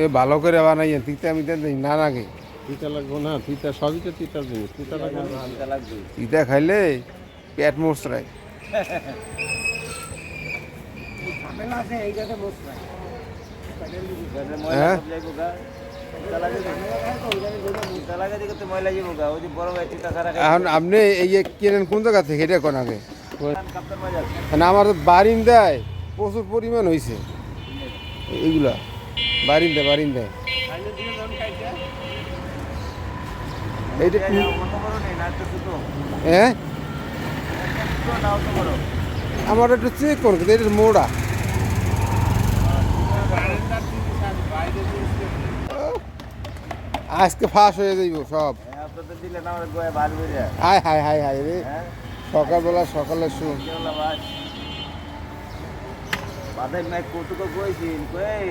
এ ভালো করে বানাইয়া তিতা মিতা দেই না লাগে। তিতা লাগবো না, তিতা সবই তো তিতার জিনিস, তিতা লাগবে না। হালকা লাগবে। তিতা খাইলে পেট মোচড়ায়। ঝামেলা আছে এইটাতে বস নাই। ময়লা হ্যাঁ? সব যাইবো গা। তিতা লাগে তিতা লাগে দেখে তো ময়লা যাইবো গা। ওই যে বড় ভাই তিতা খারা এখন আপনি এই যে কেনেন কোন জায়গা থেকে এটা কোন আগে? কাপ্তান বাজার। মানে আমার বারিন্দায় প্রচুর পরিমাণ হয়েছে এইগুলা। বারিন্দায় খাইলে দিয়ে যখন খাইছে এইটা অত বড় নেই না, একটু ছোট। হ্যাঁ ছোট না অত বড়। আমার একটু চেক করুন কিন্তু এটা মোড়া। আজকে ফাঁস হয়ে যাইব সব। আপনাদের দিলে না আমার গোয়া ভার বেরিয়ে। হায় হায় হায় হায় রে, হ্যাঁ সকালবেলা সকালে শুন। কি হলো ভাই? বাদাই মাই কৌতুক কইছিন কই